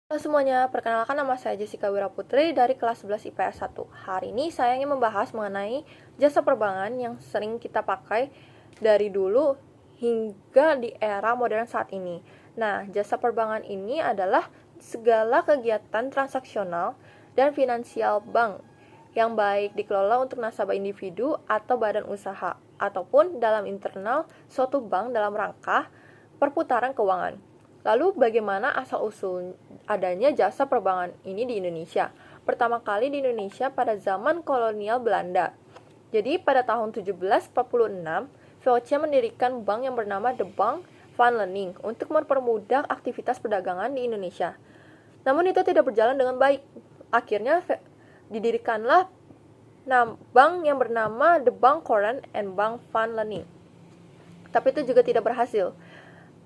Halo semuanya, perkenalkan nama saya Jessica Wiraputri dari kelas 11 IPS 1. Hari ini saya ingin membahas mengenai jasa perbankan yang sering kita pakai dari dulu hingga di era modern saat ini. Nah, jasa perbankan ini adalah segala kegiatan transaksional dan finansial bank yang baik dikelola untuk nasabah individu atau badan usaha, ataupun dalam internal suatu bank dalam rangka perputaran keuangan. Lalu bagaimana asal-usul adanya jasa perbankan ini di Indonesia? Pertama kali di Indonesia pada zaman kolonial Belanda. Jadi pada tahun 1746, VOC mendirikan bank yang bernama The Bank van Lening untuk mempermudah aktivitas perdagangan di Indonesia. Namun itu tidak berjalan dengan baik. Akhirnya didirikanlah bank yang bernama The Bank Koran and Bank van Lening. Tapi itu juga tidak berhasil.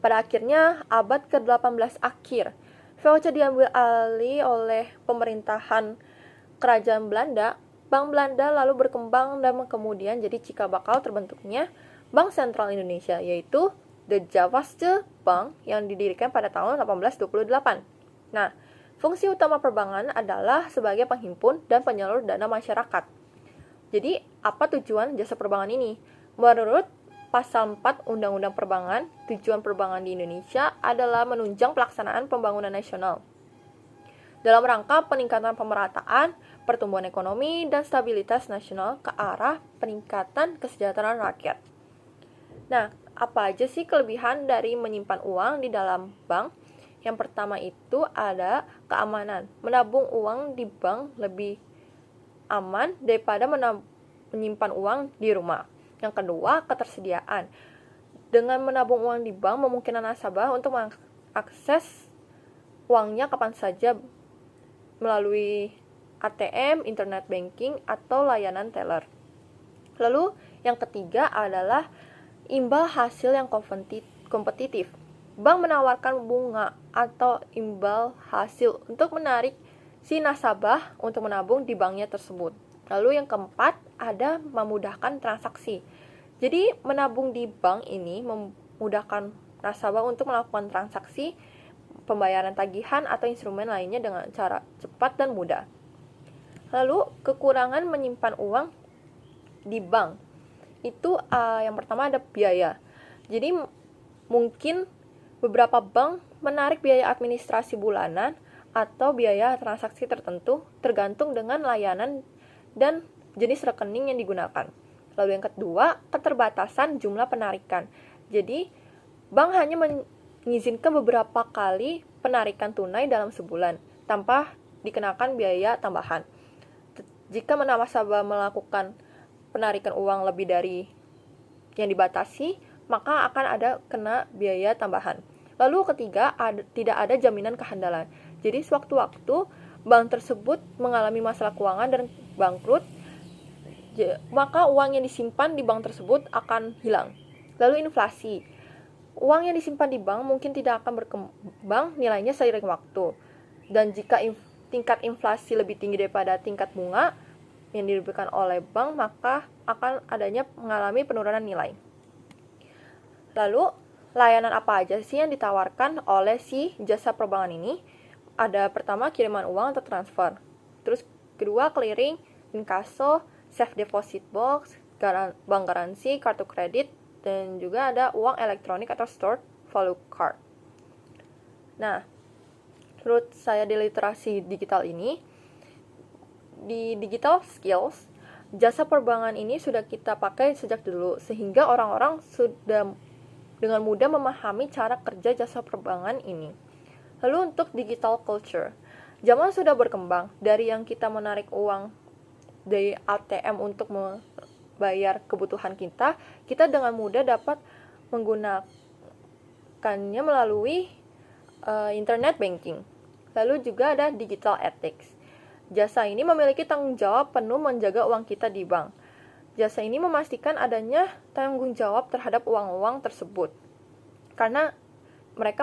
Pada akhirnya, abad ke-18 akhir, VOC diambil alih oleh pemerintahan kerajaan Belanda. Bank Belanda lalu berkembang dan kemudian jadi cikal bakal terbentuknya Bank Sentral Indonesia, yaitu The Javaste Bank yang didirikan pada tahun 1828. Nah, fungsi utama perbankan adalah sebagai penghimpun dan penyalur dana masyarakat. Jadi, apa tujuan jasa perbankan ini? Menurut Pasal 4 Undang-Undang Perbankan, tujuan perbankan di Indonesia adalah menunjang pelaksanaan pembangunan nasional dalam rangka peningkatan pemerataan, pertumbuhan ekonomi, dan stabilitas nasional ke arah peningkatan kesejahteraan rakyat. Nah, apa aja sih kelebihan dari menyimpan uang di dalam bank? Yang pertama itu ada keamanan. Menabung uang di bank lebih aman daripada menyimpan uang di rumah. Yang kedua, ketersediaan. Dengan menabung uang di bank, memungkinkan nasabah untuk mengakses uangnya kapan saja melalui ATM, internet banking, atau layanan teller. Lalu, yang ketiga adalah imbal hasil yang kompetitif. Bank menawarkan bunga atau imbal hasil untuk menarik si nasabah untuk menabung di banknya tersebut. Lalu yang keempat, ada memudahkan transaksi. Jadi menabung di bank ini memudahkan nasabah untuk melakukan transaksi, pembayaran tagihan atau instrumen lainnya dengan cara cepat dan mudah. Lalu kekurangan menyimpan uang di bank. Itu yang pertama ada biaya. Jadi mungkin beberapa bank menarik biaya administrasi bulanan atau biaya transaksi tertentu tergantung dengan layanan dan jenis rekening yang digunakan. Lalu yang kedua, keterbatasan jumlah penarikan. Jadi, bank hanya mengizinkan beberapa kali penarikan tunai dalam sebulan tanpa dikenakan biaya tambahan. Jika nasabah melakukan penarikan uang lebih dari yang dibatasi, maka akan ada kena biaya tambahan. Lalu ketiga, tidak ada jaminan kehandalan. Jadi, sewaktu-waktu bank tersebut mengalami masalah keuangan dan bangkrut, maka uang yang disimpan di bank tersebut akan hilang. Lalu inflasi. Uang yang disimpan di bank mungkin tidak akan berkembang nilainya seiring waktu. Dan jika tingkat inflasi lebih tinggi daripada tingkat bunga yang diberikan oleh bank, maka akan adanya mengalami penurunan nilai. Lalu, layanan apa aja sih yang ditawarkan oleh si jasa perbankan ini? Ada pertama kiriman uang atau transfer. Terus kedua clearing, inkaso, safe deposit box, bank garansi, kartu kredit, dan juga ada uang elektronik atau stored value card. Nah, menurut saya di literasi digital ini, di digital skills, jasa perbankan ini sudah kita pakai sejak dulu, sehingga orang-orang sudah dengan mudah memahami cara kerja jasa perbankan ini. Lalu untuk digital culture, zaman sudah berkembang dari yang kita menarik uang dari ATM untuk membayar kebutuhan kita dengan mudah dapat menggunakannya melalui internet banking. Lalu juga ada digital ethics. Jasa ini memiliki tanggung jawab penuh menjaga uang kita di bank. Jasa ini memastikan adanya tanggung jawab terhadap uang-uang tersebut, karena mereka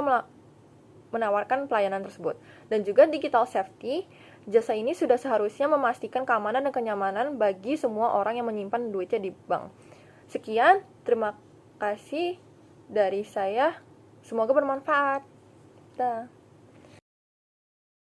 menawarkan pelayanan tersebut. Dan juga digital safety, jasa ini sudah seharusnya memastikan keamanan dan kenyamanan bagi semua orang yang menyimpan duitnya di bank. Sekian, terima kasih dari saya. Semoga bermanfaat. Dah.